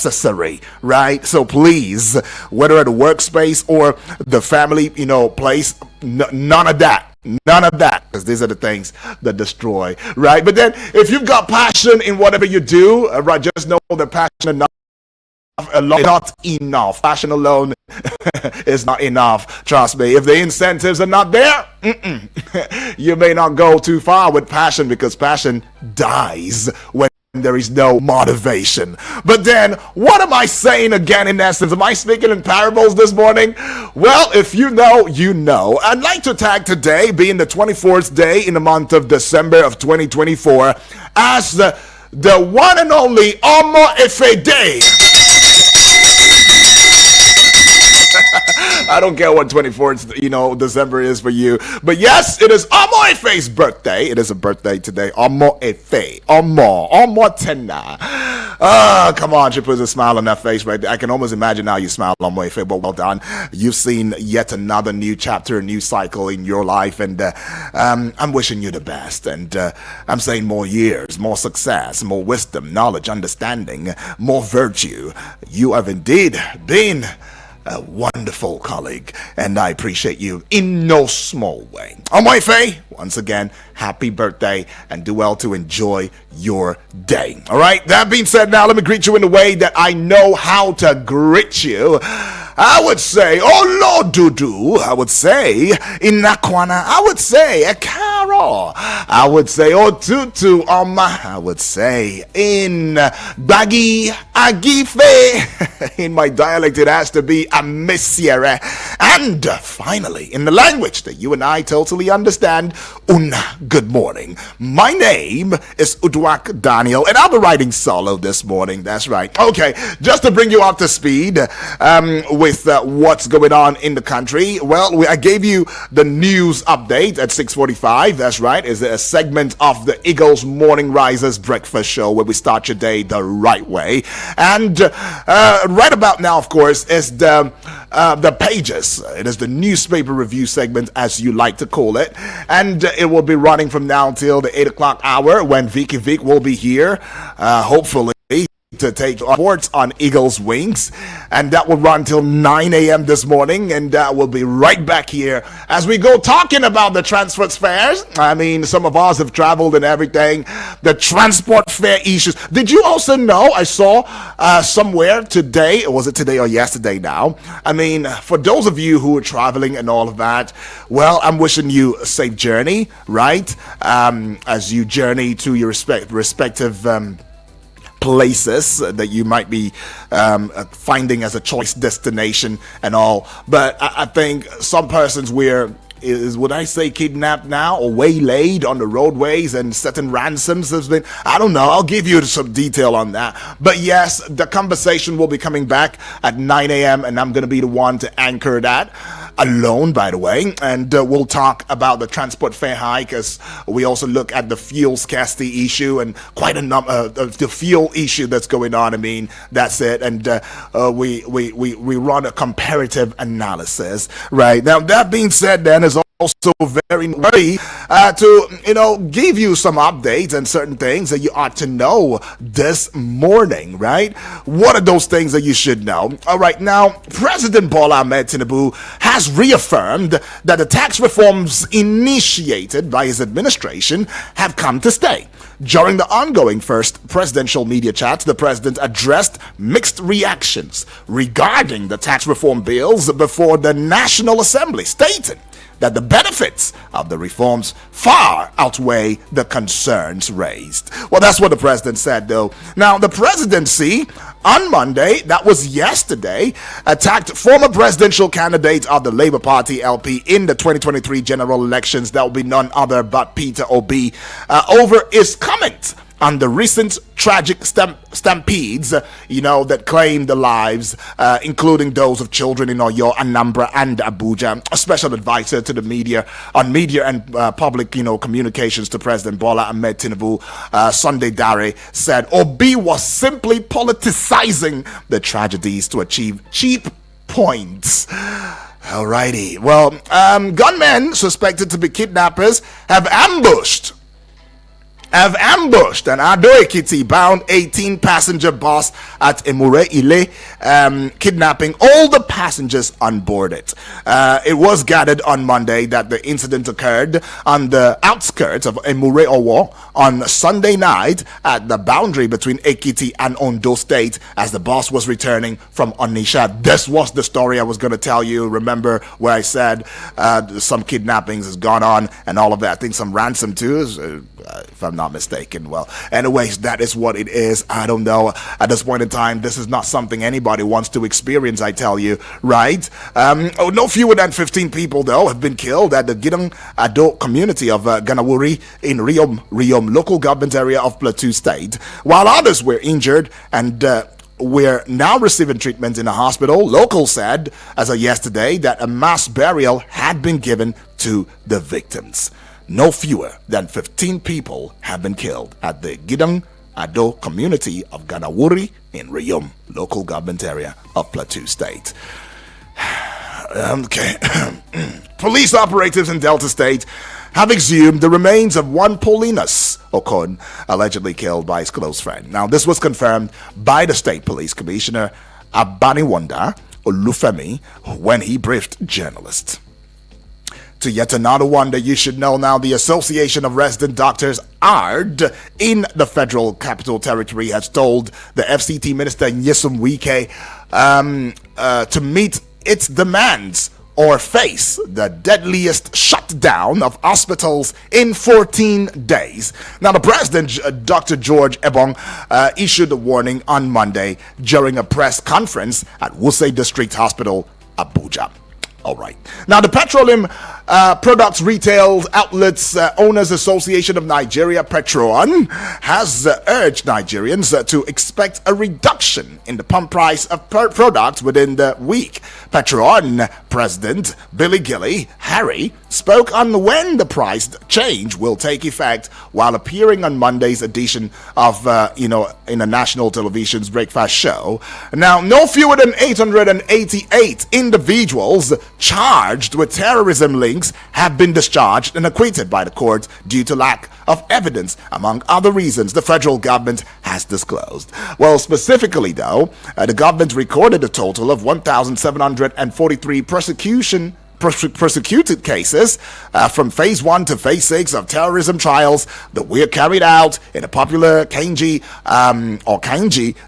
unnecessary, right? So please, whether at a workspace or the family, place, none of that. None of that, because these are the things that destroy, right? But then, if you've got passion in whatever you do, right, just know that passion alone is not enough. Passion alone is not enough. Trust me. If the incentives are not there, you may not go too far with passion, because passion dies when there is no motivation. But then, what am I saying again in essence? Am I speaking in parables this morning? Well, if you know, you know. I'd like to tag today, being the 24th day in the month of December of 2024, as the one and only Omo Efe Day. I don't care what 24th, December is for you. But yes, it is Omo Efe's birthday. It is a birthday today. Omo Efe. Omo Tena. Come on, she puts a smile on that face right there. I can almost imagine how you smile, Omo Efe, but well done. You've seen yet another new chapter, a new cycle in your life, and I'm wishing you the best. And I'm saying more years, more success, more wisdom, knowledge, understanding, more virtue. You have indeed been a wonderful colleague, and I appreciate you in no small way. Omo Efe, once again, happy birthday, and do well to enjoy your day. All right, that being said, now let me greet you in the way that I know how to greet you. I would say, oh Lord Dudu, I would say, Inakwana, I would say, Ekaro, I would say, oh Tutu, Oma, I would say, in Bagi, Agife, in my dialect it has to be a Messiere, and finally, in the language that you and I totally understand, Una, good morning. My name is Udwak Daniel, and I'll be writing solo this morning, that's right. Okay, just to bring you up to speed, with what's going on in the country. Well, I gave you the news update at 6:45. That's right. It's a segment of the Eagles Morning Risers Breakfast Show where we start your day the right way. And right about now, of course, is the pages. It is the newspaper review segment, as you like to call it, and it will be running from now until the 8 o'clock hour when Vicky Vic will be here. Hopefully, to take reports on Eagles Wings, and that will run till 9 a.m. this morning, and we'll be right back here as we go talking about the transfer fares. I mean, some of us have traveled and everything, the transport fare issues. Did you also know, I saw somewhere today, or was it today or yesterday now, I mean, for those of you who are traveling and all of that, well, I'm wishing you a safe journey, right, as you journey to your respective places that you might be finding as a choice destination and all. But I think some persons would I say kidnapped now or waylaid on the roadways, and certain ransoms has been, I don't know, I'll give you some detail on that. But yes, the conversation will be coming back at 9 a.m. and I'm going to be the one to anchor that. Alone, by the way, and we'll talk about the transport fare hike as we also look at the fuel scarcity issue and quite a number the fuel issue that's going on. I mean, that's it, and we run a comparative analysis. Right now, that being said, then is also very worthy to give you some updates and certain things that you ought to know this morning, right? What are those things that you should know? All right, now President Bola Ahmed Tinubu has reaffirmed that the tax reforms initiated by his administration have come to stay. During the ongoing first presidential media chat, the president addressed mixed reactions regarding the tax reform bills before the National Assembly, stating that the benefits of the reforms far outweigh the concerns raised. Well, that's what the president said, though. Now, the presidency on Monday, that was yesterday, attacked former presidential candidate of the Labour Party LP in the 2023 general elections. That will be none other but Peter Obi, over his comment on the recent tragic stampedes, that claimed the lives, including those of children in Oyo, Anambra, and Abuja. A special advisor to the media on media and public, communications to President Bola Ahmed Tinubu, Sunday Dare, said Obi was simply politicizing the tragedies to achieve cheap points. Alrighty. Well, gunmen suspected to be kidnappers have ambushed have ambushed an Ado Ekiti bound 18-passenger bus at Emure Ile, kidnapping all the passengers on board it. It was gathered on Monday that the incident occurred on the outskirts of Emure Owo on Sunday night at the boundary between Ekiti and Ondo State as the bus was returning from Onitsha. This was the story I was going to tell you. Remember where I said some kidnappings has gone on and all of that. I think some ransom too, if I'm not mistaken. Well, anyways, that is what it is. I don't know. At this point in time, this is not something anybody wants to experience, I tell you, right? No fewer than 15 people, though, have been killed at the Gidang Ado community of Ganawuri in Riom local government area of Plateau State, while others were injured and we're now receiving treatment in a hospital. Locals said, as of yesterday, that a mass burial had been given to the victims. No fewer than 15 people have been killed at the Gidang Ado community of Ganawuri in Riom, local government area of Plateau State. Okay. Police operatives in Delta State have exhumed the remains of one Paulinus Okon, allegedly killed by his close friend. Now, this was confirmed by the State Police Commissioner Abaniwanda Olufemi when he briefed journalists. To yet another one that you should know now, the Association of Resident Doctors, ARD, in the Federal Capital Territory has told the FCT Minister Nyesom Wike to meet its demands or face the deadliest shutdown of hospitals in 14 days. Now, the president, Dr. George Ebong, issued a warning on Monday during a press conference at Wuse District Hospital, Abuja. All right. Now, the Petroleum Products Retail Outlets Owners Association of Nigeria, Petron, has urged Nigerians to expect a reduction in the pump price of products within the week. Petron President Billy Gilly Harry spoke on when the price change will take effect while appearing on Monday's edition of, in a national television's breakfast show. Now, no fewer than 888 individuals charged with terrorism links have been discharged and acquitted by the court due to lack of evidence, among other reasons the federal government has disclosed. Well, specifically, though, the government recorded a total of 1,743 prosecuted cases from phase 1 to phase 6 of terrorism trials that were carried out in a popular Kainji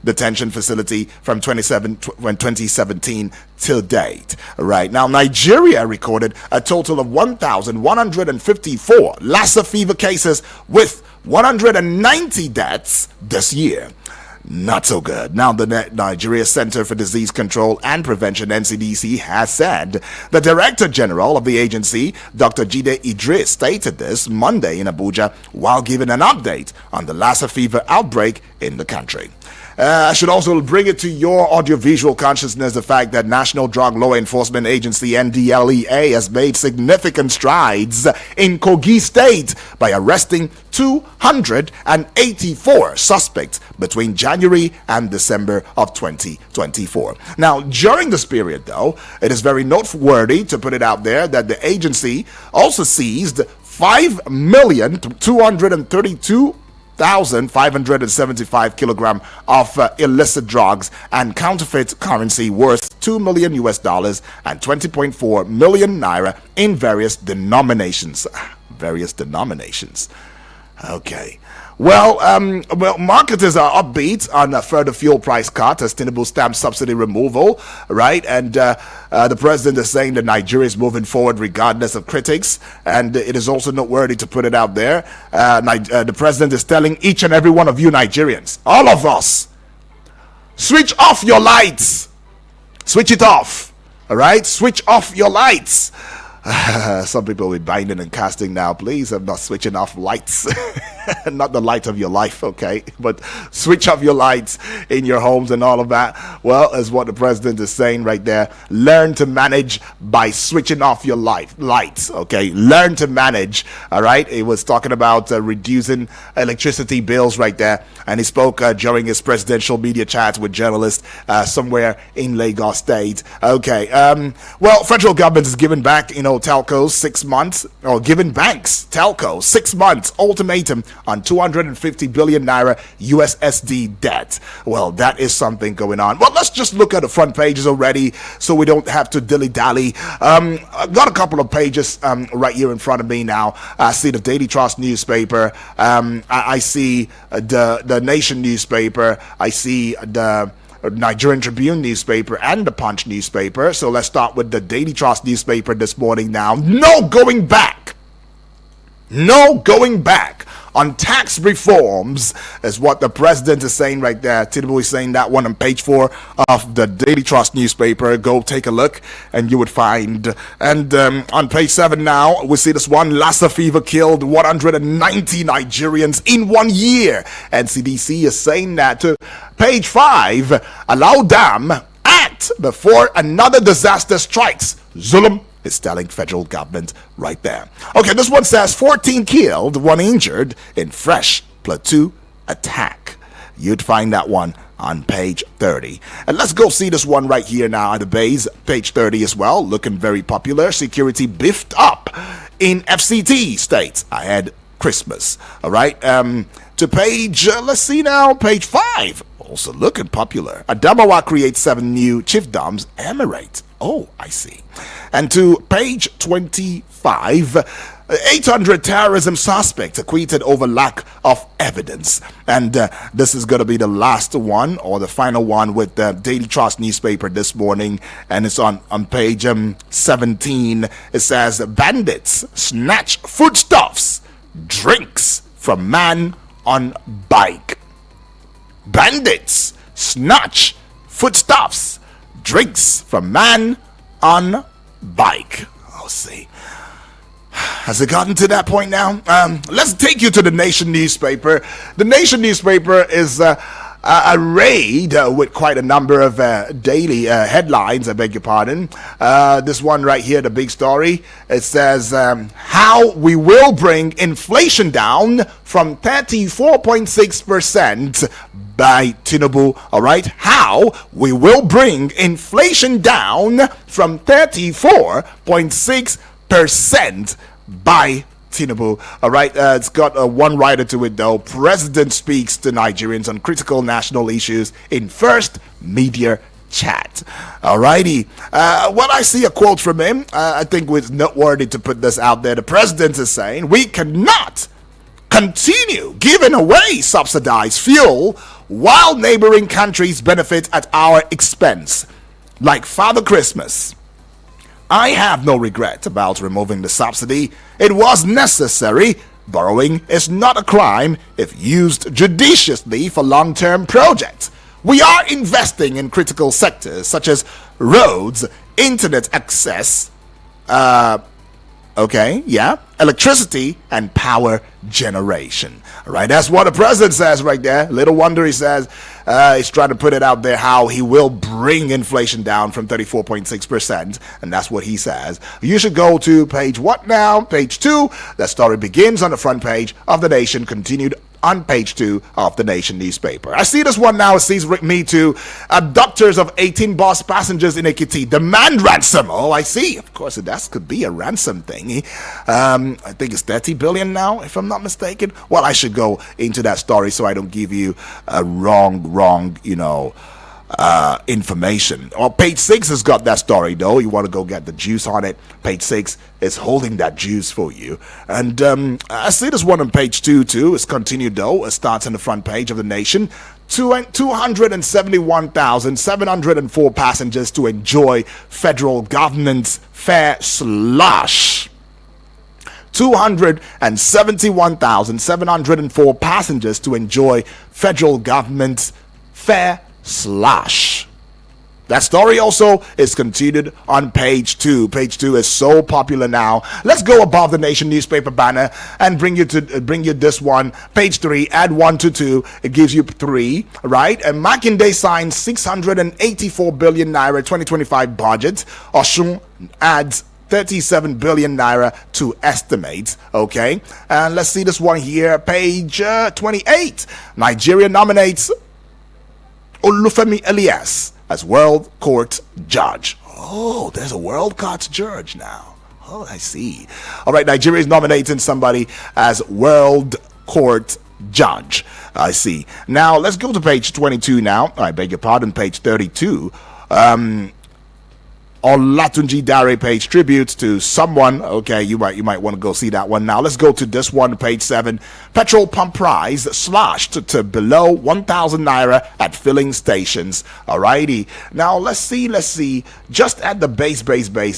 detention facility from 2017 till date. Right now, Nigeria recorded a total of 1,154 Lassa fever cases with 190 deaths this year. Not so good. Now, the Nigeria Center for Disease Control and Prevention, NCDC, has said. The Director General of the agency, Dr. Jide Idris, stated this Monday in Abuja while giving an update on the Lassa fever outbreak in the country. I should also bring it to your audiovisual consciousness the fact that National Drug Law Enforcement Agency, NDLEA, has made significant strides in Kogi State by arresting 284 suspects between January and December of 2024. Now, during this period, though, it is very noteworthy to put it out there that the agency also seized 5,232,575 kilograms of illicit drugs and counterfeit currency worth $2 million and 20.4 million naira in various denominations. Okay. Well, marketers are upbeat on a further fuel price cut, a sustainable stamp subsidy removal, right? And the president is saying that Nigeria is moving forward regardless of critics. And it is also noteworthy to put it out there. The president is telling each and every one of you Nigerians, all of us, switch off your lights. Switch it off, all right? Switch off your lights. Some people will be binding and casting now. Please, I'm not switching off lights. Not the light of your life, okay? But switch off your lights in your homes and all of that. Well, Well, as what the president is saying right there, learn to manage by switching off your lights. Okay, learn to manage. All right. He was talking about reducing electricity bills right there, and he spoke during his presidential media chat with journalists somewhere in Lagos State. Okay. Well, federal government is giving back, telcos 6 months, or giving banks, telcos 6 months ultimatum on 250 billion naira USSD debt. Well, that is something going on. Well, let's just look at the front pages already so we don't have to dilly-dally. I've got a couple of pages right here in front of me now. I see the Daily Trust newspaper. I see the Nation newspaper. I see the Nigerian Tribune newspaper and the Punch newspaper. So let's start with the Daily Trust newspaper this morning now. No going back. No going back on tax reforms is what the president is saying right there. Tinubu is saying that one on page 4 of the Daily Trust newspaper. Go take a look and you would find. And on page 7 now, we see this one. Lassa fever killed 190 Nigerians in 1 year. NCDC is saying that. To page 5, allow dam act before another disaster strikes. Zulum is telling federal government right there. Okay, this one says 14 killed, 1 injured in fresh Plateau attack. You'd find that one on page 30. And let's go see this one right here now at the base, page 30 as well. Looking very popular. Security beefed up in FCT states ahead Christmas. All right. To page, let's see now, page 5. Also looking popular. Adamawa creates 7 new chiefdoms emirate. Oh, I see. And to page 25, 800 terrorism suspects acquitted over lack of evidence. And this is going to be the last one, or the final one, with the Daily Trust newspaper this morning. And it's on page 17. It says, bandits snatch foodstuffs, drinks from man on bike. Bandits snatch foodstuffs, drinks from man on bike. I'll see. Has it gotten to that point now? Let's take you to the Nation newspaper. The Nation newspaper is arrayed with quite a number of daily headlines, I beg your pardon. This one right here, the big story, it says, how we will bring inflation down from 34.6% by Tinubu. All right, how we will bring inflation down from 34.6% by Tinubu. All right, it's got one writer to it though. President speaks to Nigerians on critical national issues in first media chat. Alrighty. Well, I see a quote from him. I think it's noteworthy to put this out there. The president is saying we cannot continue giving away subsidized fuel while neighboring countries benefit at our expense, like Father Christmas. I have no regret about removing the subsidy. It was necessary. Borrowing is not a crime if used judiciously for long-term projects. We are investing in critical sectors such as roads, internet access, electricity and power generation. All right, that's what the president says right there. Little wonder he says he's trying to put it out there how he will bring inflation down from 34.6%, and that's what he says. You should go to page what now? Page 2. That story begins on the front page of The Nation, continued on page 2 of The Nation newspaper. I see this one now. It sees me too. Abductors of 18 bus passengers in Ekiti demand ransom. Oh, I see. Of course, that could be a ransom thingy. I think it's 30 billion now, if I'm not mistaken. Well, I should go into that story so I don't give you a wrong, information. Well, page 6 has got that story though. You want to go get the juice on it. Page 6 is holding that juice for you. And I see this one on page 2 too. It's continued though. It starts on the front page of The Nation. 271,704 passengers to enjoy federal government's fare slush. 271,704 passengers to enjoy federal government's fare slush. That story also is continued on page 2. Page 2 is so popular now. Let's go above the Nation newspaper banner and bring you this one. Page 3, add 1 to 2. It gives you 3, right? And Makinde signs 684 billion naira 2025 budget. Osun adds 37 billion naira to estimate. Okay, and let's see this one here. Page 28. Nigeria nominates Olufemi Elias as World Court Judge. Oh, there's a World Court Judge now. Oh, I see. All right, Nigeria is nominating somebody as World Court Judge. I see. Now, let's go to page 22 now. I beg your pardon, page 32. Olatunji Dare page tribute to someone. Okay, you might want to go see that one. Now let's go to this one, page 7. Petrol pump price slashed to below 1,000 naira at filling stations. Alrighty. Now let's see. Just at the base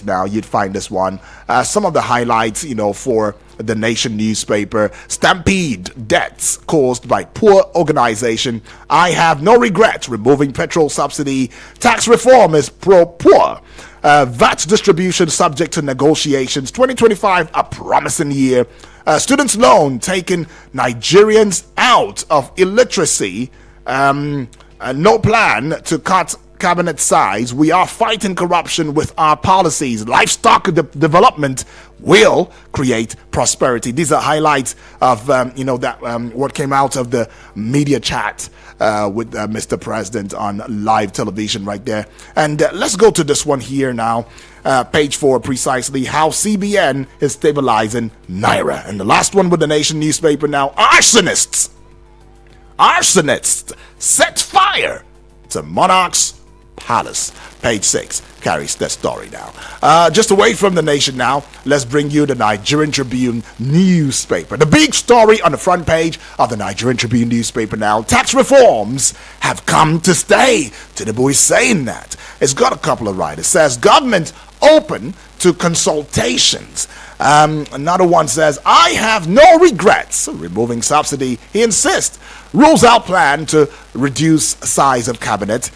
now, you'd find this one. Some of the highlights, for the Nation newspaper. Stampede deaths caused by poor organization. I have no regret removing petrol subsidy. Tax reform is pro-poor. VAT distribution subject to negotiations. 2025, a promising year. Students' loan taking Nigerians out of illiteracy. No plan to cut cabinet size. We are fighting corruption with our policies. Livestock development will create prosperity. These are highlights of what came out of the media chat with Mr. President on live television right there. And let's go to this one here now. Page 4, precisely how CBN is stabilizing Naira. And the last one with the Nation newspaper now. Arsonists set fire to Monarch's Palace. Page 6 carries that story now. Just away from the Nation now, let's bring you the Nigerian Tribune newspaper. The big story on the front page of the Nigerian Tribune newspaper now. Tax reforms have come to stay. Tinubu is saying that. It's got a couple of writers. It says government open to consultations. Another one says, I have no regrets removing subsidy. He insists. Rules out plan to reduce size of cabinet.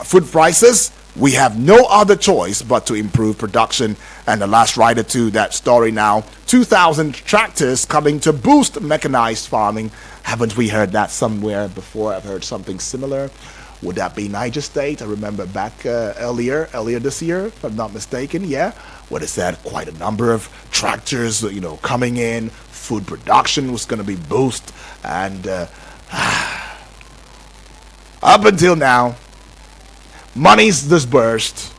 Food prices, we have no other choice but to improve production. And the last writer to that story now, 2,000 tractors coming to boost mechanized farming. Haven't we heard that somewhere before? I've heard something similar. Would that be Niger State? I remember back earlier this year, if I'm not mistaken, yeah. What is that? Quite a number of tractors, coming in. Food production was going to be boosted. And up until now, money's disbursed.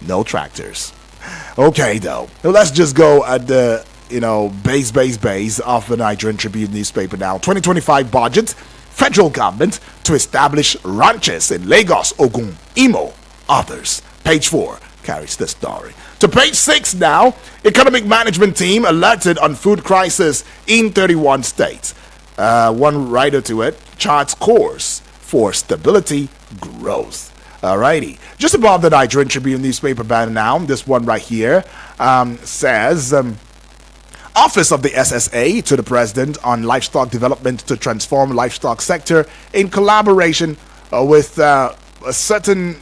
No tractors. Okay, though. Let's just go at the, base of the Nigerian Tribune newspaper now. 2025 budget. Federal government to establish ranches in Lagos, Ogun, Imo, others. Page 4 carries the story. To page 6 now, economic management team alerted on food crisis in 31 states. One writer to it charts course for stability growth. Alrighty. Just above the Nigerian Tribune newspaper banner now, this one right here says... Office of the SSA to the President on livestock development to transform livestock sector in collaboration with a certain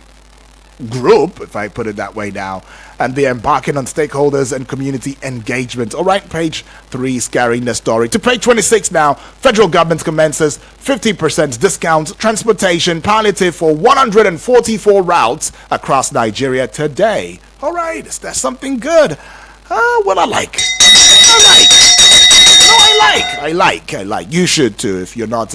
group, if I put it that way now, and they're embarking on stakeholders and community engagement. All right, page 3 is carrying the story. To page 26 now, federal government commences 50% discount transportation palliative for 144 routes across Nigeria today. All right, that's something good. What I like. I like. You should too. If you're not,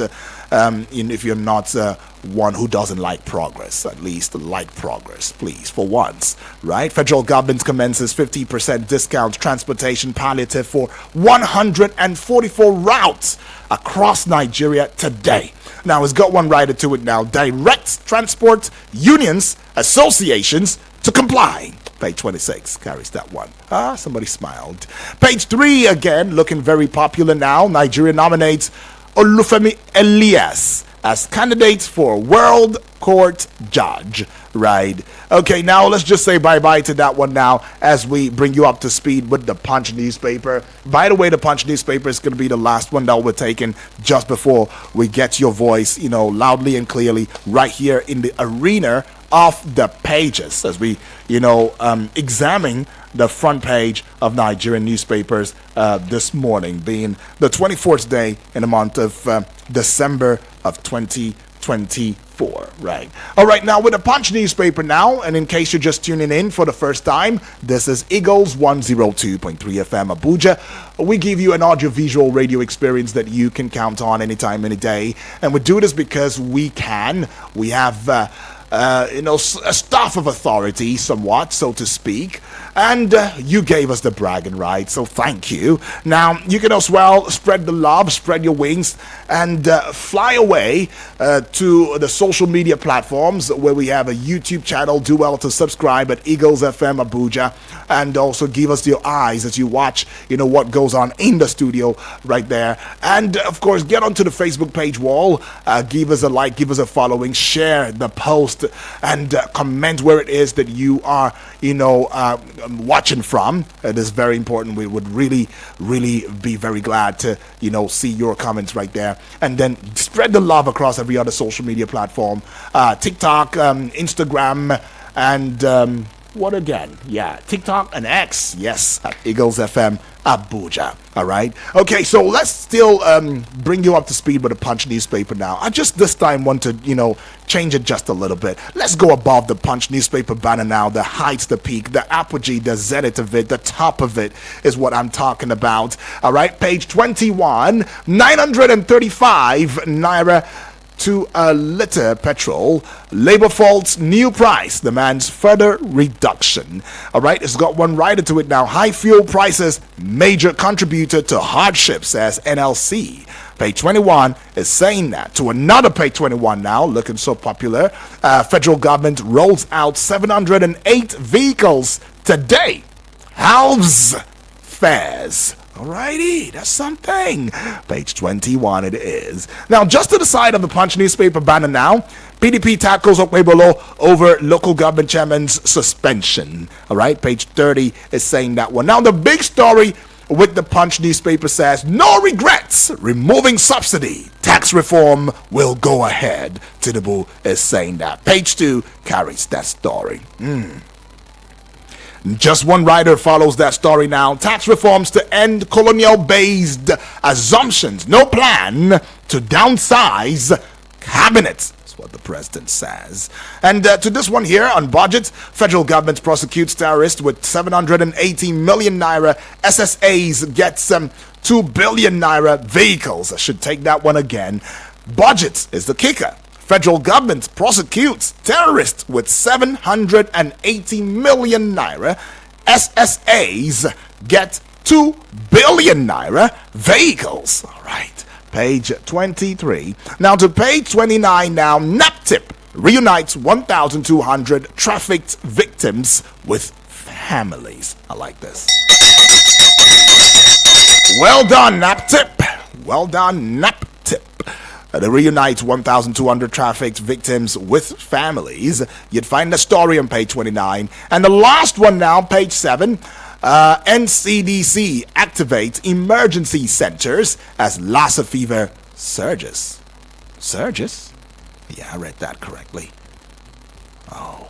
one who doesn't like progress, at least like progress, please, for once, right? Federal government commences 50% discount transportation palliative for 144 routes across Nigeria today. Now, it's got one writer to it now. Direct transport unions, associations to comply. Page 26 carries that one. Somebody smiled. Page 3 again, looking very popular now. Nigeria nominates Olufemi Elias as candidate for World court judge, right? Okay, now let's just say bye-bye to that one now as we bring you up to speed with the Punch newspaper. By the way, the Punch newspaper is going to be the last one that we're taking just before we get your voice, loudly and clearly right here in the arena of the pages as we, examine the front page of Nigerian newspapers this morning, being the 24th day in the month of December of 2024, right? All right, now with the Punch newspaper now, and in case you're just tuning in for the first time, this is Eagles 102.3 FM Abuja. We give you an audiovisual radio experience that you can count on anytime, any day, and we do this because we can. We have a staff of authority, somewhat, so to speak. And you gave us the bragging rights, so thank you. Now, you can as well spread the love, spread your wings, and fly away to the social media platforms where we have a YouTube channel. Do well to subscribe at Eagles FM Abuja, and also give us your eyes as you watch, what goes on in the studio right there. And, of course, get onto the Facebook page wall, give us a like, give us a following, share the post, and comment where it is that you are, watching from. It is very important. We would really, really be very glad to, see your comments right there. And then spread the love across every other social media platform, TikTok, Instagram, and what again? Yeah, TikTok and X. Yes, at Eagles FM Abuja. All right. Okay, so let's still bring you up to speed with the Punch newspaper now. I just this time want to, change it just a little bit. Let's go above the Punch newspaper banner now. The heights, the peak, the apogee, the zenith of it, the top of it is what I'm talking about. All right, page 21, 935 naira to a liter petrol. Labour faults new price, demands further reduction. All right, it's got one rider to it now. High fuel prices, major contributor to hardship, says NLC. Page 21 is saying that. To another page 21 now, looking so popular. Federal government rolls out 708 vehicles today. Halves fares. Alrighty, that's something. Page 21 it is. Now, just to the side of the Punch newspaper banner now, PDP tackles Okpebolo over local government chairman's suspension. Alright, page 30 is saying that one. Now, the big story with the Punch newspaper says, no regrets, removing subsidy. Tax reform will go ahead. Tinubu is saying that. Page 2 carries that story. Just one writer follows that story now. Tax reforms to end colonial-based assumptions. No plan to downsize cabinet. That's what the president says. And to this one here on budget, federal government prosecutes terrorists with 780 million naira. SSAs gets 2 billion naira vehicles. I should take that one again. Budget is the kicker. Federal government prosecutes terrorists with 780 million naira. SSAs get 2 billion naira vehicles. All right, page 23. Now to page 29 now. NAPTIP reunites 1,200 trafficked victims with families. I like this. Well done, NAPTIP. Well done, NAPTIP. They reunite 1,200 trafficked victims with families. You'd find the story on page 29. And the last one now, page 7. NCDC activates emergency centers as Lassa fever surges. Surges? Yeah, I read that correctly. Oh,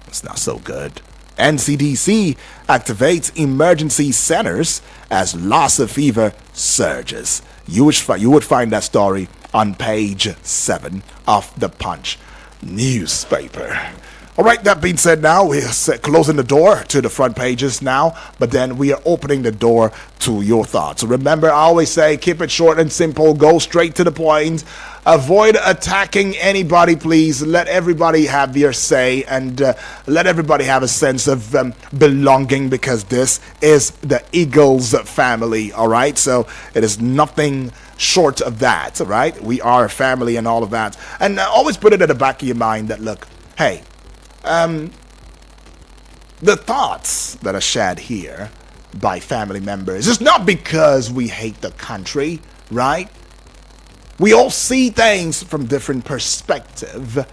it's not so good. NCDC activates emergency centers as Lassa fever surges. You would find that story on page 7 of the Punch newspaper. All right, that being said now, we're closing the door to the front pages now, but then we are opening the door to your thoughts. So remember, I always say, keep it short and simple, go straight to the point, avoid attacking anybody, please. Let everybody have their say, and let everybody have a sense of belonging, because this is the Eagles family, all right? So it is nothing short of that, all right? We are a family and all of that. And always put it at the back of your mind that, look, hey, the thoughts that are shared here by family members is not because we hate the country, right? We all see things from different perspective,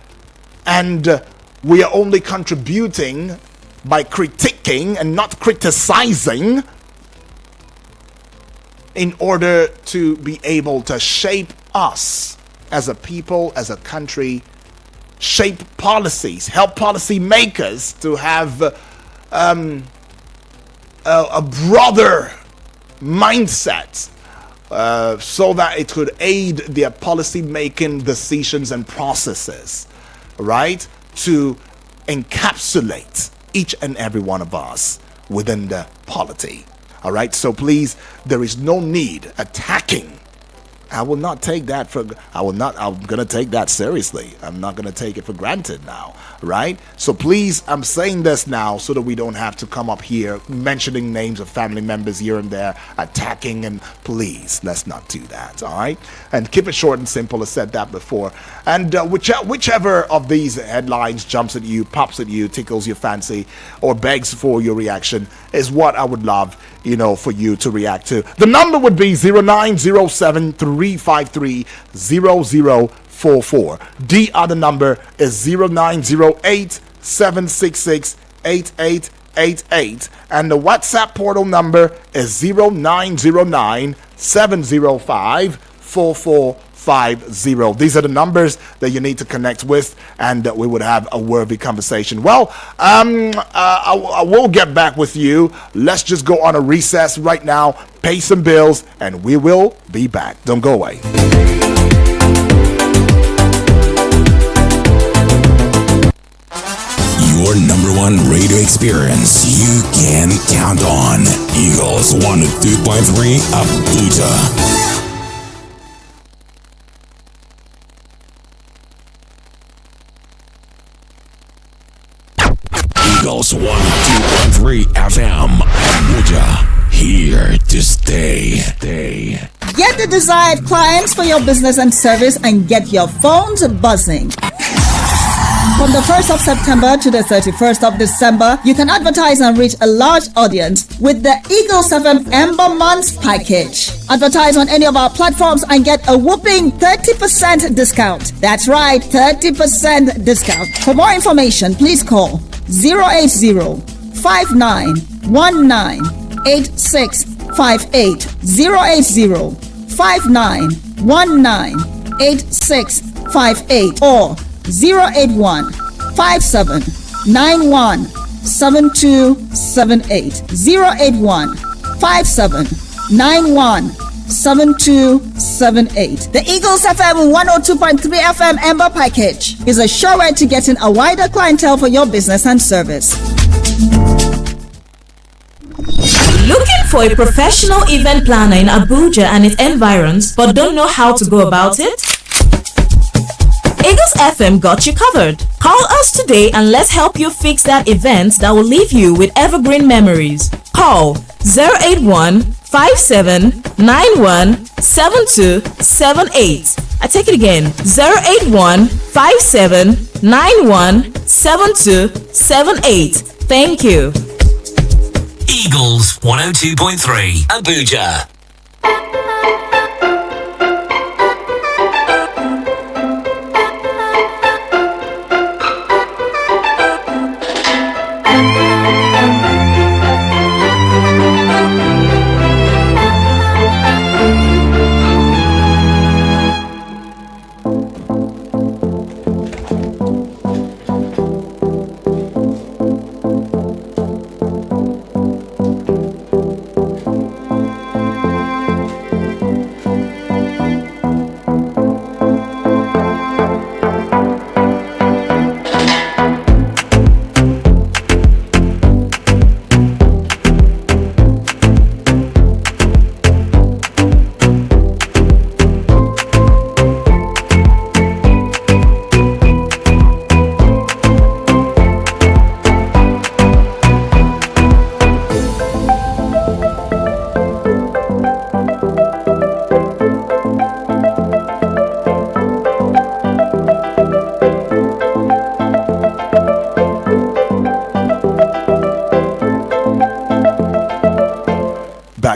and we are only contributing by critiquing and not criticizing in order to be able to shape us as a people, as a country, shape policies, help policy makers to have a broader mindset so that it could aid their policy making decisions and processes, right? To encapsulate each and every one of us within the polity. All right, so please, there is no need attacking. I'm gonna take that seriously. I'm not gonna take it for granted now, right? So please, I'm saying this now so that we don't have to come up here mentioning names of family members here and there, attacking, and please, let's not do that, all right? And keep it short and simple. I said that before. And whichever of these headlines jumps at you, pops at you, tickles your fancy, or begs for your reaction is what I would love, for you to react to. The number would be 0907-353-0044. The other number is 0908-766-8888. And the WhatsApp portal number is 0909-705-4450. These are the numbers that you need to connect with, and we would have a worthy conversation. Well, I will get back with you. Let's just go on a recess right now, pay some bills, and we will be back. Don't go away. Your number one radio experience you can count on. Eagles 102.3 Abuja. Eagles 102.3 FM Abuja. Here to stay. Get the desired clients for your business and service and get your phones buzzing. From the 1st of September to the 31st of December, you can advertise and reach a large audience with the Eagles FM Ember Months package. Advertise on any of our platforms and get a whopping 30% discount. That's right, 30% discount. For more information, please call 080-5919-8658. 080-5919-8658 or 081-5791-7278. 081-5791-7278. The Eagles FM 102.3 FM Ember package is a sure way to getting a wider clientele for your business and service. Looking for a professional event planner in Abuja and its environs, but don't know how to go about it? Eagles FM got you covered. Call us today and let's help you fix that event that will leave you with evergreen memories. Call 081-5791-7278. I take it again, 081-5791-7278. Thank you. Eagles 102.3 Abuja.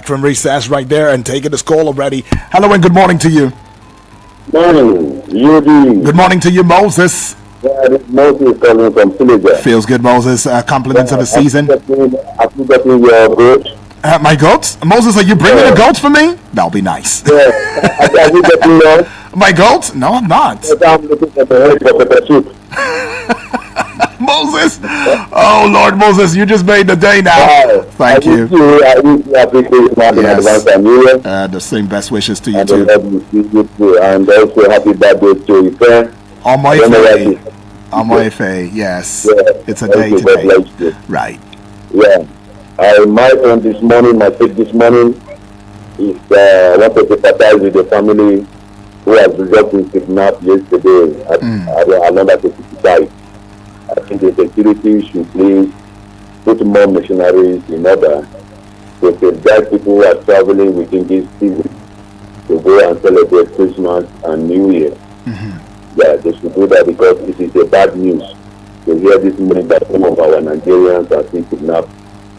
From recess right there and taking this call already. Hello and good morning to you. Morning, UD. Good morning to you, Moses. Yeah, this Moses calling from Silesia. Feels good, Moses. Compliments of the season. Have you gotten your goat? My goat? Moses, are you bringing a goat for me? That'll be nice. Yeah. Have you gotten yours? My goat? No, I'm not. I'm looking at the head for pepper soup. Moses. Oh, Lord Moses, you just made the day now. Wow. Thank you. I wish you happy Christmas in advance and New Year. The same best wishes to you And too. you too. And also happy birthday to your friend. Omoife. Omoife, yes. Yeah. It's a Thank day you. God today. bless you. Right. Yeah. My own this morning, my take this morning is I want to sympathize with the family who has just been kidnapped yesterday at another 55. I think the security should please put more missionaries in order to safeguard people who are traveling within this season to go and celebrate Christmas and New Year. Yeah, they should do that because it is a bad news to hear this morning that some of our Nigerians are being kidnapped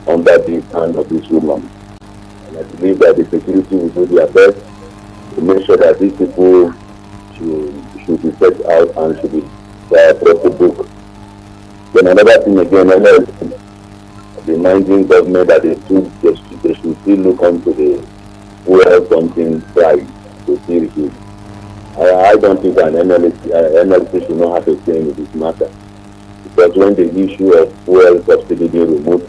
under the hand of this woman. And I believe that the security will do their best to make sure that these people should be set out and should be brought to book. Then another thing again, reminding government that they should still look onto the fuel something price to see it. I don't think an NLC should not have a say in this matter. Because when the issue of fuel subsidy being removed,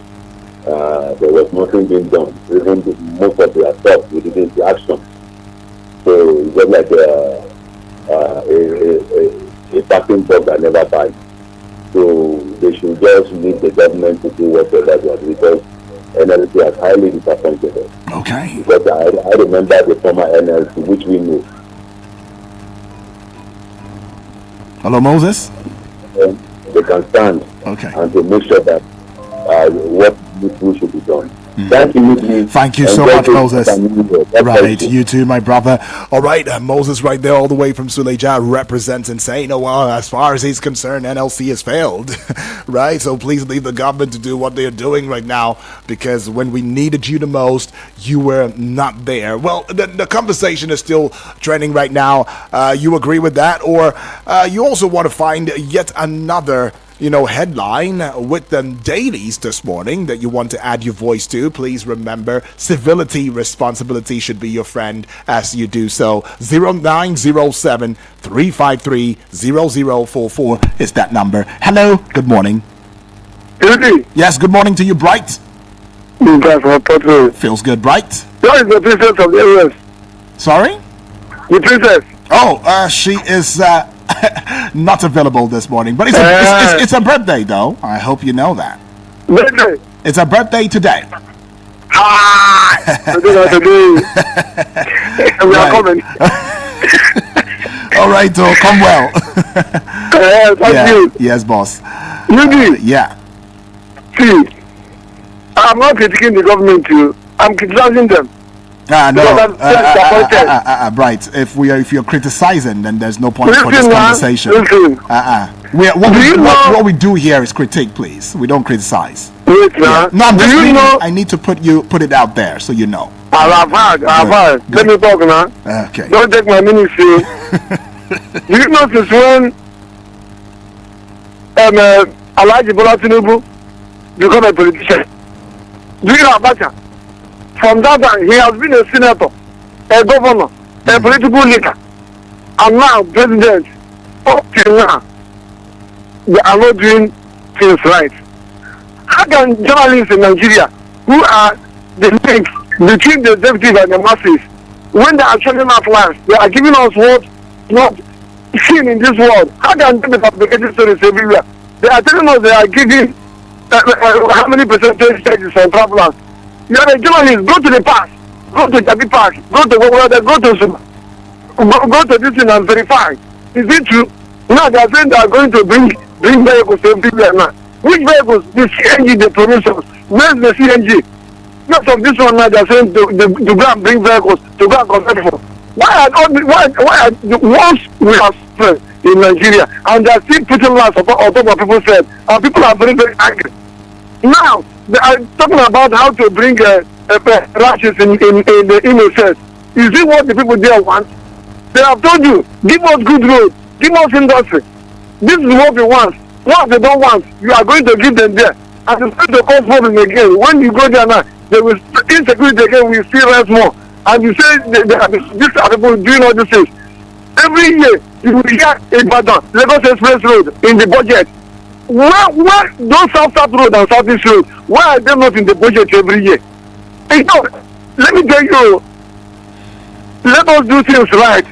there was nothing being done. Even most of the stuff we didn't see action. So it's just like a passing dog that never dies. So they should just leave the government to do whatever they are, because NLC has highly disappointed us. Okay. Because I remember the former NLC, which we knew. Hello, Moses. They can stand Okay. and to make sure that what should be done. Thank you, Nikki. Thank you so Enjoy much, the Moses. New Year. God bless Right, you too, my brother. All right, Moses right there all the way from Suleja representing, saying, oh, well, as far as he's concerned, NLC has failed. Right, so please leave the government to do what they're doing right now, because when we needed you the most, you were not there. Well, the conversation is still trending right now. You agree with that? Or you also want to find yet another headline with the dailies this morning that you want to add your voice to? Please remember, civility responsibility should be your friend as you do so. 0907-353-0044 is that number. Hello, good morning. Judy, Yes, good morning to you, Bright. that's what Porto. Feels good, Bright. Where is the princess of the US? Sorry? The princess. Oh, she is not available this morning, but it's a birthday though. I hope you know that. Birthday. It's a birthday today. Today. We are coming. All right, so come well. Thank you. Yes, boss. Judy, Yeah. see, I'm not critiquing the government too. I'm criticizing them. No. Because I'm so disappointed. Bright. If you're criticizing, then there's no point for this Listen, man. conversation. Listen. What we do here is critique, please. We don't criticize. Wait, Yeah. now. No, I'm Do just you meaning know? I need to put it out there so you know. I've heard. Let me talk now. Okay. Don't take my ministry. Do you know since when Alhaji Bola Tinubu become a politician? Do you know Abacha? From that time, he has been a senator, a governor, a political leader, and now president. Up till now, they are not doing things right. How can journalists in Nigeria, who are the link between the executive and the masses, when they are showing us lies, they are giving us what not seen in this world? How can they be fabricating stories everywhere? They are telling us they are giving how many percentage taxes on travelers. You are a journalist, go to the past, go to Jabi Park, go to Suma, go to this thing and verify. Is it true? Now they are saying they are going to bring vehicles everywhere now. Which vehicles? The CNG, the provisions. Where's the CNG? Not of this one now they are saying to go and bring vehicles, to go and collect for. Why are once we have spread in Nigeria and they are still putting lies on top of what people said, and people are very, very angry. Now, they are talking about how to bring rashes in the innocent. Is it what the people there want? They have told you, give us good road, give us industry. This is what we want. What they don't want, you are going to give them there. And it's going to cause problem again. When you go there now, they will insecurity again will still rise more. And you say these are people doing all these things. Every year you will hear Ibadan, Lagos Express Road in the budget. Where those South Road and Southeast Road, why are they not in the budget every year? You know, let me tell you, let us do things right.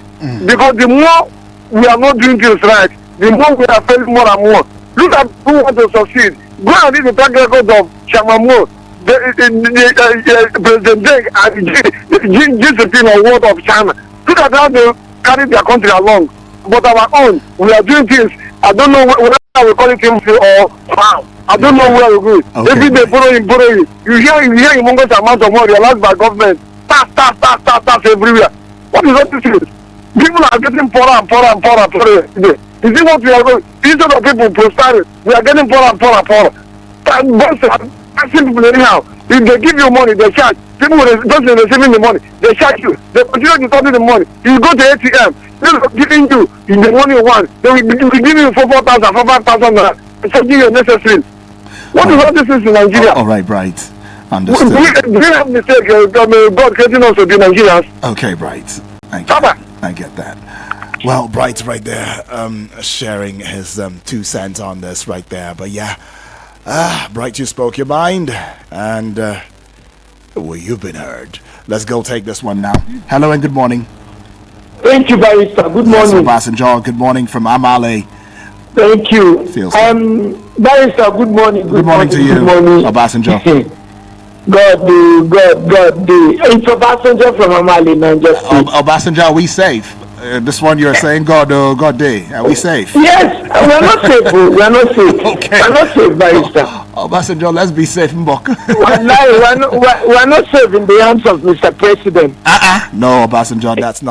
Because the more we are not doing things right, the more we are failing more and more. Look at who want to succeed. Go and read the track record of Chairman Mo, President Deng, and the World of China. Look at how they carry their country along. But our own, we are doing things. I don't know whether we call it him or wow. I don't know where we go. Okay. Every day borrowing. You hear humongous amount of money realized by government. Tax everywhere. What is all this? People are getting poorer today. Is it what we are going? Instead of people prospering, we are getting poorer. Banks are taxing people anyhow. If they give you money, they charge. People just receiving the money, they charge you. They continue to collect the money. You go to ATM, they're giving you the money you want. They will give you 4,000, 5,000, charging you necessary. What is all this is in Nigeria? All right, Bright. Understood. We have mistake. God creating us to be Nigerians. Okay, Bright. I get that. Well, Bright's right there, sharing his 2 cents on this right there. But yeah, Bright, you spoke your mind, and well, you've been heard. Let's go take this one now. Hello and good morning. Thank you, Barrister. Good morning. Obasanjo, good morning from Amale. Thank you. Barrister, good morning. Good morning to you, Obasanjo. God. It's Obasanjo from Amale, Nigeria. Obasanjo, are we safe? This one you're saying, God day. Are we safe? Yes, we're not safe. We're not safe. Okay. We're not safe, Barrister. Obasanjo, let's be safe, Mbok. We're not safe in the hands of Mr. President. No, Obasanjo, that's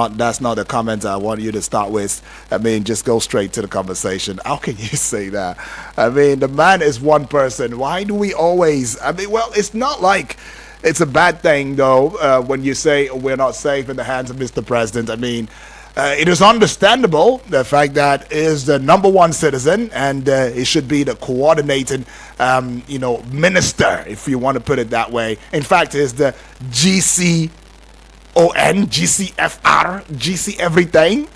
not the comment I want you to start with. I mean, just go straight to the conversation. How can you say that? I mean, the man is one person. Why do we always? I mean, well, it's not like it's a bad thing though when you say we're not safe in the hands of Mr. President. I mean. It is understandable the fact that he is the number one citizen and he should be the coordinating, minister, if you want to put it that way. In fact, is the GCON, GCFR, GC everything.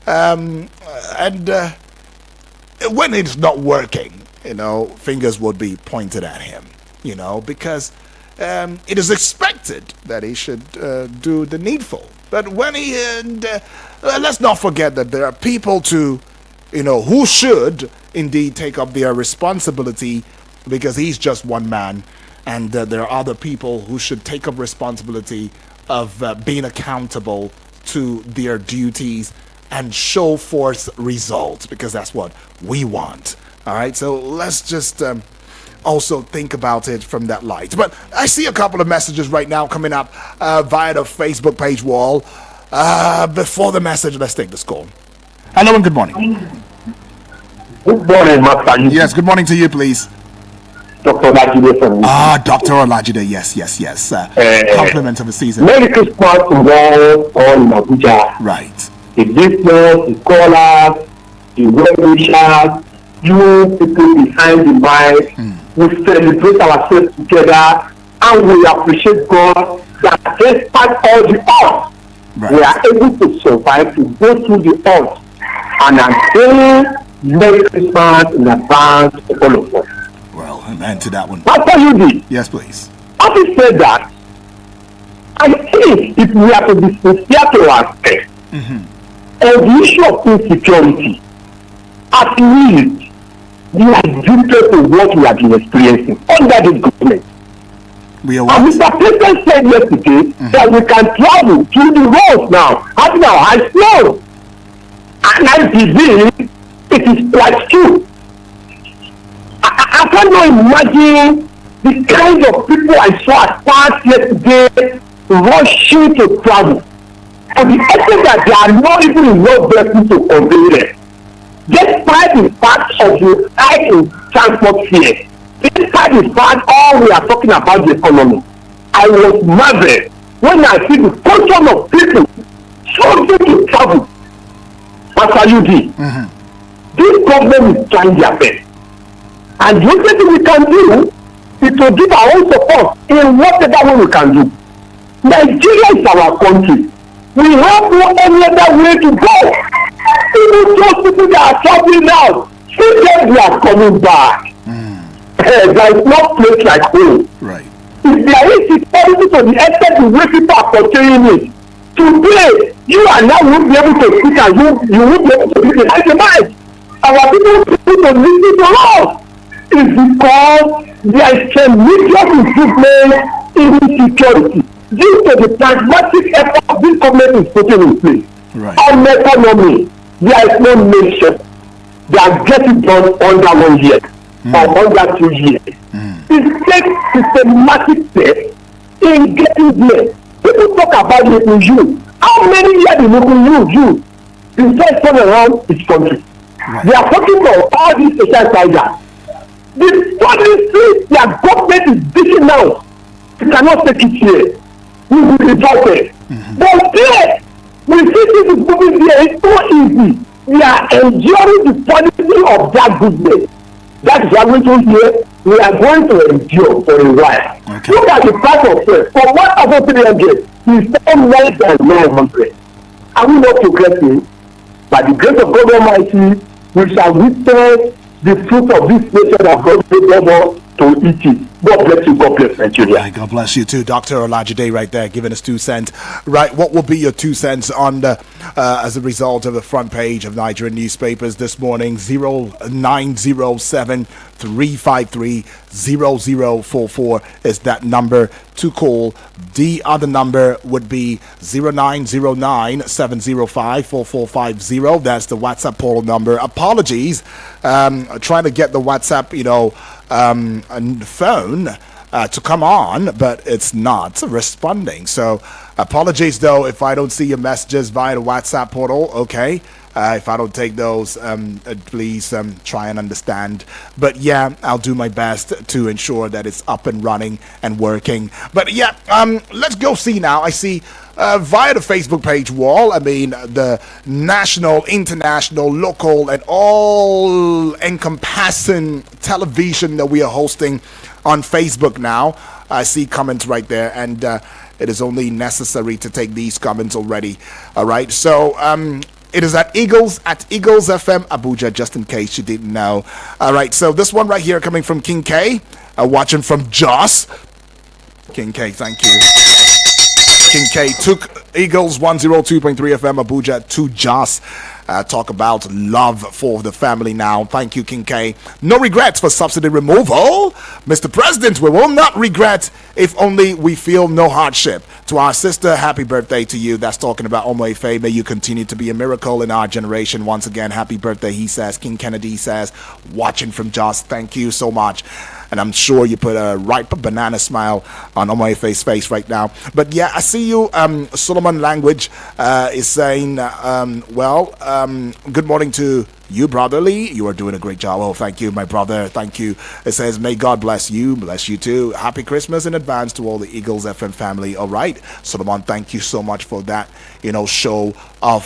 And when it's not working, fingers would be pointed at him, because it is expected that he should do the needful. But when let's not forget that there are people who should indeed take up their responsibility, because he's just one man, and there are other people who should take up responsibility of being accountable to their duties and show forth results, because that's what we want. All right, so let's just also think about it from that light. But I see a couple of messages right now coming up via the Facebook page wall. Before the message, let's take this call. Hello and good morning. Good morning, Master. Yes, good morning to you, please. Dr. Olajide from Dr. Olajide, yes. Compliment of the season. Merry Christmas to all in Abuja. Right. The listeners, the callers, the well-wishers, you people behind the mic, we celebrate ourselves together, and we appreciate God that despite all the odds, we are able to survive, to go through the odds, and I'm saying Merry Christmas in advance to all of us. Well, amen to that one. After you did, yes, please. having said that, I think if we are to be sincere to ourselves, on the issue of insecurity, at least we are addicted to what we have been experiencing under the government. We are and Mr. President said yesterday that we can travel through the roads now, having our eyes closed. And I believe it is like true. I cannot imagine the kind of people I saw at parks yesterday rushing to travel. And the extent that there are not even enough vehicles to convey them. Despite the fact of the high in transport fare, despite the fact all we are talking about the economy, I was marveled when I see the portion of people choosing to travel Master UD, this government is trying their best. And the only thing we can do is to give our own support in whatever way we can do. Nigeria is our country. We have no any other way to go. Even those people that are traveling now, see them they are coming back. There is no place like home. Right. If there is security to the extent to where people are portraying it, today you and I won't be able to speak and you won't be able to speak like a mind. Our people to listen to us is because there is tremendous improvement in security due to the pragmatic effort this government is putting in place. Right. On economy, there is no nation that gets it done under 1 year or under 2 years. It takes systematic steps in getting there. People talk about it in you. How many years did you before turn around this country? Right. They are talking about all these social fighters. The policy their government is dishing out, you cannot take it here. We will reject it. But there, we see this is moving there. It's so easy. We are enduring the policy of that goodness. That is why we do here. We are going to endure for a while. Okay. Look at the price of fuel. For 1,300, we spend less than 900. Are we not progressing? By the grace of God Almighty, we shall witness the fruit of this nation that God gave us to eat it. God bless you. God bless Nigeria. Right, God bless you too, Dr. Olajide, right there, giving us 2 cents. Right, what will be your 2 cents on the as a result of the front page of Nigerian newspapers this morning? 0907 353 0044 is that number to call. The other number would be 0909 705 4450. That's the WhatsApp portal number. Apologies, trying to get the WhatsApp, phone to come on, but it's not responding. So apologies though if I don't see your messages via the WhatsApp portal. Okay. If I don't take those, please try and understand. But yeah, I'll do my best to ensure that it's up and running and working. But yeah, let's go see now. I see via the Facebook page wall, I mean, the national, international, local, and all encompassing television that we are hosting on Facebook now. I see comments right there, and it is only necessary to take these comments already. All right, so it is at Eagles FM Abuja, just in case you didn't know. All right, so this one right here coming from King K, watching from Jos. King K, thank you. King K took Eagles 102.3 FM Abuja to Jos. Talk about love for the family now. Thank you, King K. No regrets for subsidy removal. Mr. President, we will not regret if only we feel no hardship. To our sister, happy birthday to you. That's talking about Omo Ife. May you continue to be a miracle in our generation. Once again, happy birthday, he says. King Kennedy says, watching from Jos. Thank you so much. And I'm sure you put a ripe banana smile on Omo Ife's face right now. But yeah, I see you. Solomon Language is saying, good morning to you, brotherly. You are doing a great job. Oh, thank you, my brother. Thank you. It says, may God bless you too. Happy Christmas in advance to all the Eagles FM family. All right, Solomon, thank you so much for that, show of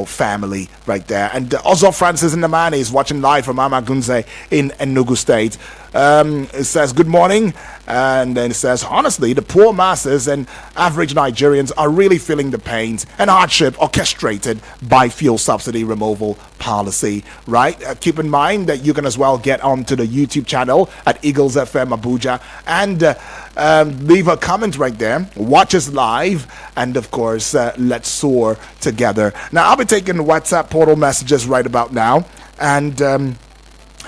family right there. And also Francis Namani is watching live from Amagunze in Enugu State. It says, good morning. And then it says, honestly, the poor masses and average Nigerians are really feeling the pains and hardship orchestrated by fuel subsidy removal policy, right? Keep in mind that you can as well get onto the YouTube channel at Eagles FM Abuja and leave a comment right there. Watch us live. And of course, let's soar together. Now, I'll be taking WhatsApp portal messages right about now. And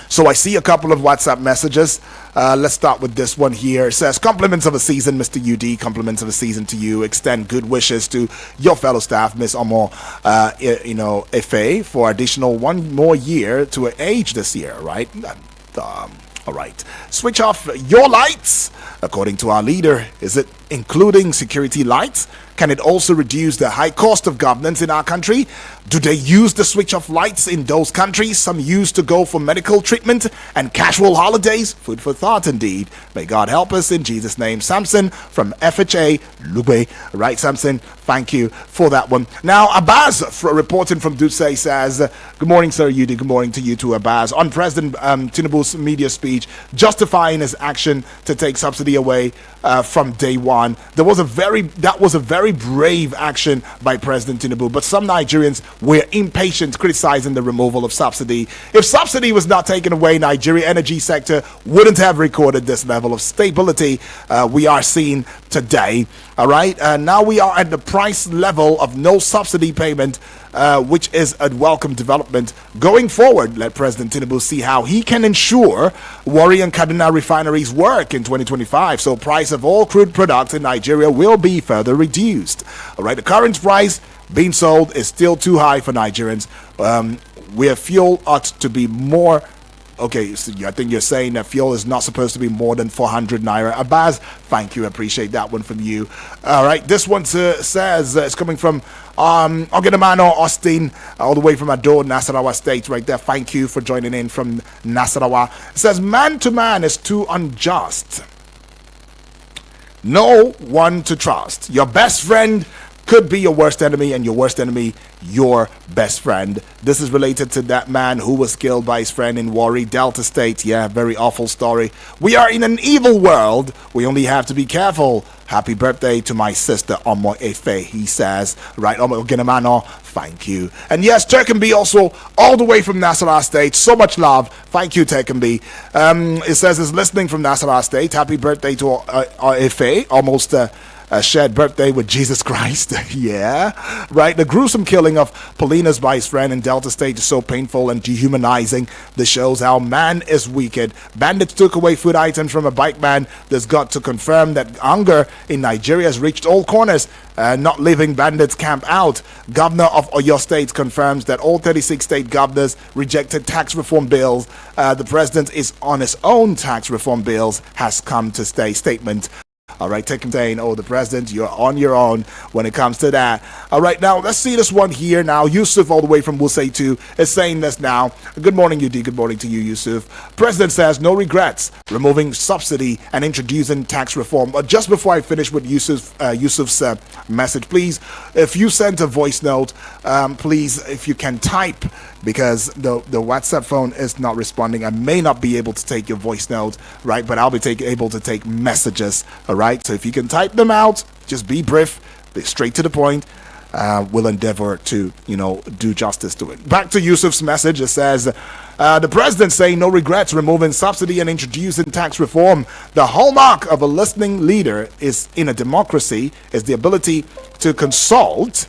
so I see a couple of WhatsApp messages. Let's start with this one here. It says, compliments of a season, Mr. UD. Compliments of a season to you. Extend good wishes to your fellow staff, Miss Omo Ife, for additional 1 more year to her age this year, right? All right. Switch off your lights. According to our leader, is it including security lights? Can it also reduce the high cost of governance in our country? Do they use the switch off lights in those countries some use to go for medical treatment and casual holidays? Food for thought indeed. May God help us in Jesus' name. Samson from FHA Lube. Right, Samson? Thank you for that one. Now, Abbas reporting from Dutse says, good morning, sir, Yudi. Good morning to you too, Abbas. On President Tinubu's media speech justifying his action to take subsidy away from day one, that was a very brave action by President Tinubu, but some Nigerians were impatient criticizing the removal of subsidy. If subsidy was not taken away, Nigeria energy sector wouldn't have recorded this level of stability we are seeing today. All right, now we are at the price level of no subsidy payment, which is a welcome development. Going forward, let President Tinubu see how he can ensure Warri and Kaduna refineries work in 2025, so price of all crude products in Nigeria will be further reduced. All right, the current price being sold is still too high for Nigerians, where fuel ought to be more. Okay, so I think you're saying that fuel is not supposed to be more than 400 naira. Abbas, thank you. Appreciate that one from you. All right, this one says it's coming from Ogenamano Austin, all the way from Ador, Nasarawa State, right there. Thank you for joining in from Nasarawa. It says, man to man is too unjust. No one to trust. Your best friend could be your worst enemy, and your worst enemy your best friend. This is related to that man who was killed by his friend in Warri, Delta State. Yeah, very awful story. We are in an evil world. We only have to be careful. Happy birthday to my sister Omo Efe, he says. Right, Omo Ginamano, thank you. And yes, Turkenby also all the way from Nasarawa State. So much love. Thank you, Turkenby. It says it's listening from Nasarawa State. Happy birthday to Efe. Almost a shared birthday with Jesus Christ. Yeah, right. The gruesome killing of Paulinus by his friend in Delta State is so painful and dehumanizing. This shows how man is wicked. Bandits took away food items from a bike man. This got to confirm that hunger in Nigeria has reached all corners. Not leaving bandits camp out. Governor of Oyo State confirms that all 36 state governors rejected tax reform bills. The president is on his own tax reform bills has come to stay statement. All right, take him saying, oh, the president, you're on your own when it comes to that. All right, now let's see this one here. Now, Yusuf, all the way from Wusei 2, is saying this now. Good morning, UD. Good morning to you, Yusuf. President says no regrets, removing subsidy and introducing tax reform. But just before I finish with Yusuf's message, please, if you sent a voice note, please, if you can type, because the WhatsApp phone is not responding. I may not be able to take your voice note, right? But I'll be able to take messages, all right? So if you can type them out, just be brief, be straight to the point. We'll endeavor to, do justice to it. Back to Yusuf's message. It says, the president saying no regrets, removing subsidy and introducing tax reform. The hallmark of a listening leader is in a democracy is the ability to consult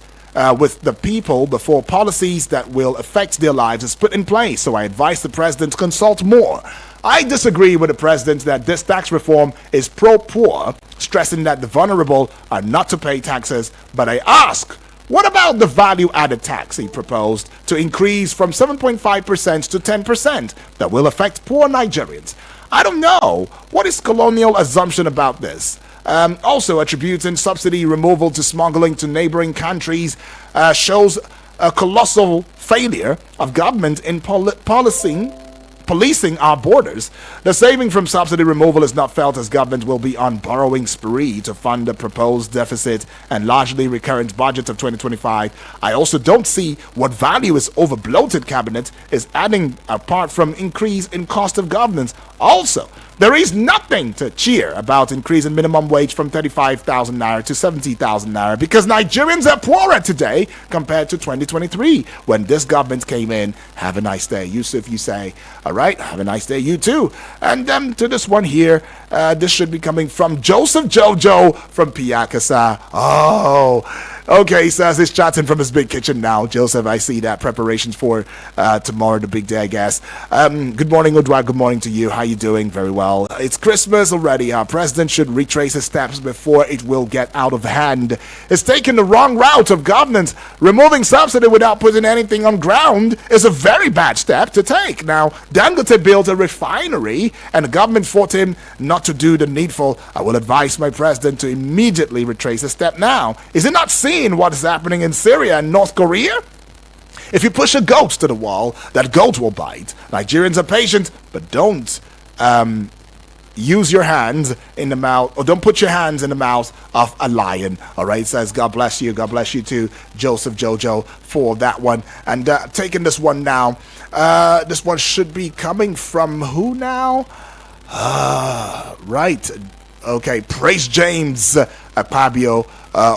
with the people before policies that will affect their lives is put in place. So I advise the president to consult more. I disagree with the president that this tax reform is pro-poor, stressing that the vulnerable are not to pay taxes. But I ask, what about the value-added tax he proposed to increase from 7.5% to 10% that will affect poor Nigerians? I don't know. What is colonial assumption about this? Also, attributing subsidy removal to smuggling to neighboring countries shows a colossal failure of government in policing our borders. The saving from subsidy removal is not felt as government will be on borrowing spree to fund the proposed deficit and largely recurrent budget of 2025. I also don't see what value is over-bloated cabinet is adding apart from increase in cost of governance. Also, there is nothing to cheer about increasing minimum wage from 35,000 naira to 70,000 naira because Nigerians are poorer today compared to 2023 when this government came in. Have a nice day. Yusuf, you say. All right, have a nice day, you too. And to this one here, this should be coming from Joseph Jojo from Piakasa. Oh, Okay, he says he's chatting from his big kitchen now. Joseph, I see that. Preparations for tomorrow, the big day, I guess. Good morning, Odwa. Good morning to you. How you doing? Very well. It's Christmas already. Our president should retrace his steps before it will get out of hand. It's taking the wrong route of governance. Removing subsidy without putting anything on ground is a very bad step to take. Now, Dangote built a refinery and the government fought him not to do the needful. I will advise my president to immediately retrace his step now. Is he not seeing what is happening in Syria and North Korea? If you push a goat to the wall, that goat will bite. Nigerians are patient, but don't use your hands in the mouth, or don't put your hands in the mouth of a lion. All right, says God bless you. God bless you too, Joseph Jojo, for that one. And taking this one now. This one should be coming from who now? Right. Okay, Praise James Apabio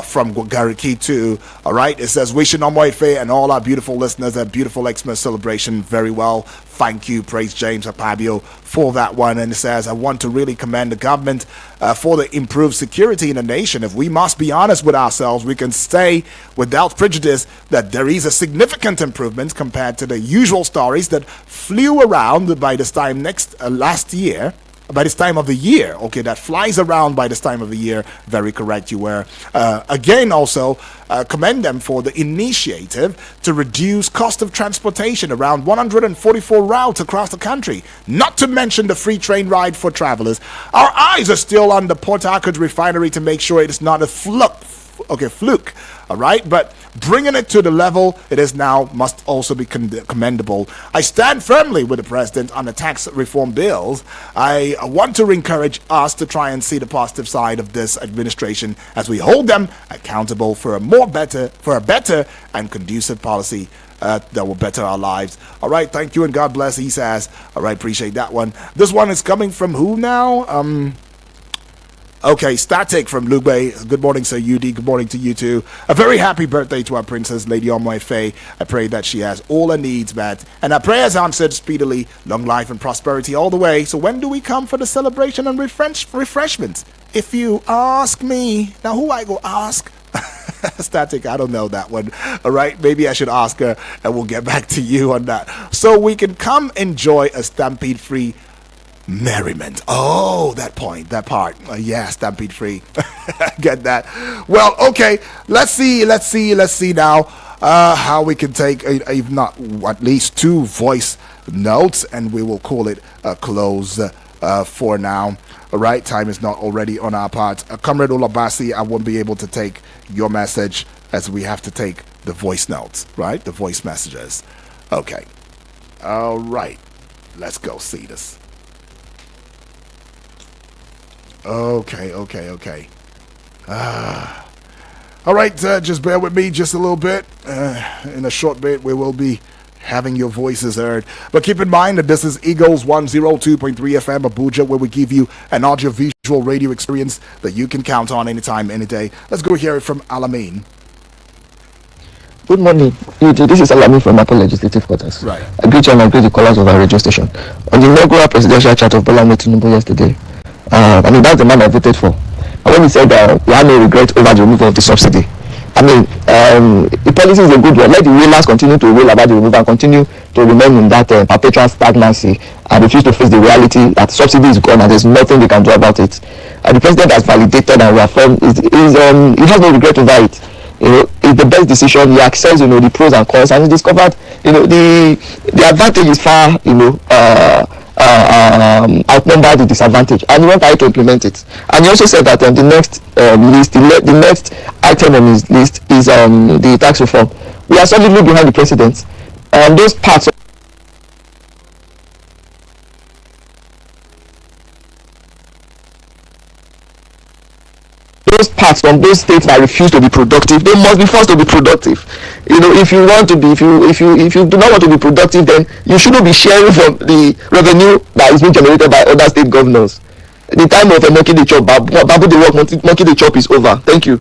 from Gariki too. All right, it says, wishing Omoife and all our beautiful listeners a beautiful Xmas celebration. Very well. Thank you, Praise James Apabio, for that one. And it says, I want to really commend the government for the improved security in the nation. If we must be honest with ourselves, we can say without prejudice that there is a significant improvement compared to the usual stories that flew around by this time last year. By this time of the year, okay, that flies around by this time of the year. Very correct, you were. Again, also commend them for the initiative to reduce cost of transportation around 144 routes across the country. Not to mention the free train ride for travelers. Our eyes are still on the Port Harcourt refinery to make sure it is not a fluke. All right, but bringing it to the level it is now must also be commendable. I stand firmly with the president on the tax reform bills. I want to encourage us to try and see the positive side of this administration as we hold them accountable for a better and conducive policy that will better our lives. All right, thank you and God bless, he says. All right, appreciate that one. This one is coming from who now? Okay, Static from Lugbe. Good morning, Sir UD. Good morning to you too. A very happy birthday to our princess, Lady Omoife. I pray that she has all her needs met and our prayers answered speedily. Long life and prosperity all the way. So when do we come for the celebration and refreshments? If you ask me. Now who I go ask? Static, I don't know that one. All right, maybe I should ask her and we'll get back to you on that. So we can come enjoy a stampede-free merriment. Oh, that part. Yeah, stampede free. Get that. Well, okay. Let's see now how we can take if not at least 2 voice notes, and we will call it a close for now. All right, time is not already on our part. Comrade Olabasi, I won't be able to take your message as we have to take the voice notes, right? The voice messages. Okay. All right. Let's go see this. Okay. All right, just bear with me just a little bit. In a short bit, we will be having your voices heard. But keep in mind that this is Eagles 102.3 FM Abuja, where we give you an audio-visual radio experience that you can count on anytime, any day. Let's go hear it from Alamin. Good morning, this is Alamin from Apple Legislative Quarters. Right. I greet you and I greet the callers of our radio station. On the inaugural presidential chat of Bola Tinubu yesterday, I mean, that's the man I voted for. And when he said we had no regret over the removal of the subsidy, I mean, the policy is a good one. Let the rulers continue to rule about the removal and continue to remain in that perpetual stagnancy and refuse to face the reality that subsidy is gone and there's nothing they can do about it. The president has validated and reaffirmed he has no regret over it. It's the best decision. He accepts, the pros and cons, and he discovered, the advantage is far, outnumber the disadvantage, and he went ahead to implement it. And he also said that the next the next item on his list is the tax reform. We are solidly behind the president. Those parts from those states that refuse to be productive, they must be forced to be productive. If you want to be, if you do not want to be productive, then you shouldn't be sharing from the revenue that is being generated by other state governors. The time of monkey the chop, babu the work, monkey the chop is over. Thank you.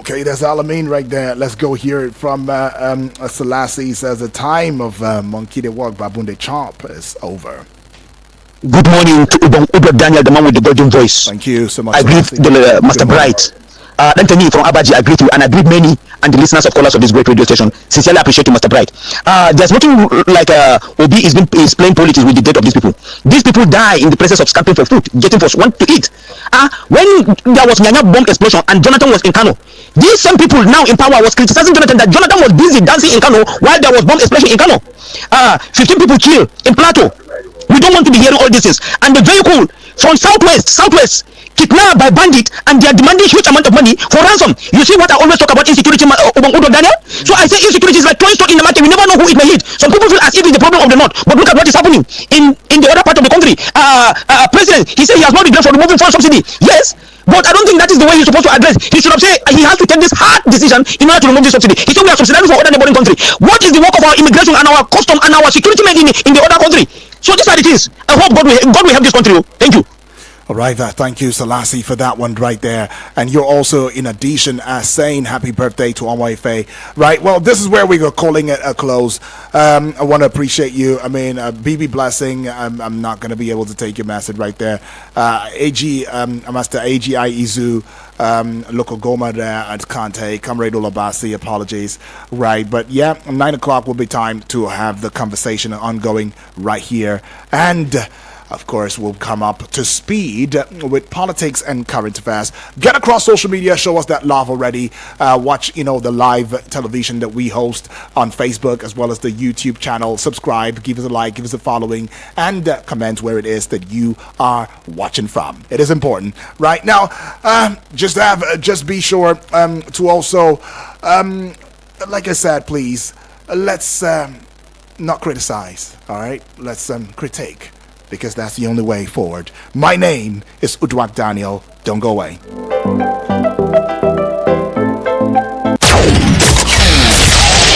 Okay, that's Alamin right there. Let's go hear it from Selassie. Says the time of monkey the work, babu the chop is over. Good morning to Uber Daniel, the man with the golden voice. Thank you so much. I greet the Master Bright Anthony from Abaji agreed to, and I believe many and the listeners of callers of this great radio station sincerely appreciate you, Mr. Bright. There's nothing like Obi is playing politics with the death of these people. These people die in the presence of scamping for food, getting for one to eat. When there was Nyanya bomb explosion and Jonathan was in Kano, these same people now in power was criticizing Jonathan that Jonathan was busy dancing in Kano while there was bomb explosion in Kano. 15 people killed in Plateau. We don't want to be hearing all these things. And the vehicle from southwest, kidnapped by bandits, and they are demanding huge amount of money for ransom. You see what I always talk about insecurity, Udo Daniel? So I say insecurity is like throwing stock in the market. We never know who it may hit. Some people feel as if it's the problem of the north, but look at what is happening in the other part of the country. President, he said he has no regret for removing fuel subsidy. Yes, but I don't think that is the way he's supposed to address. He should have said he has to take this hard decision in order to remove this subsidy. He said we are subsidizing for other neighboring country. What is the work of our immigration and our custom and our security men in the other country? So these are the things. I hope God will help this country. Thank you. All right, thank you, Selassie, for that one right there. And you're also, in addition, saying happy birthday to Omoife. Right, well, this is where we are calling it a close. I want to appreciate you. I mean, BB Blessing, I'm not going to be able to take your message right there. Master AGI Izu, Local Goma there at Kante, Comrade Olabasi, apologies. Right, but yeah, 9 o'clock will be time to have the conversation ongoing right here. And of course, we'll come up to speed with politics and current affairs. Get across social media, show us that love already. Watch, the live television that we host on Facebook as well as the YouTube channel. Subscribe, give us a like, give us a following, and comment where it is that you are watching from. It is important. Right now, just be sure to also, like I said, please, let's not criticize. All right, let's critique, because that's the only way forward. My name is Udwak Daniel. Don't go away.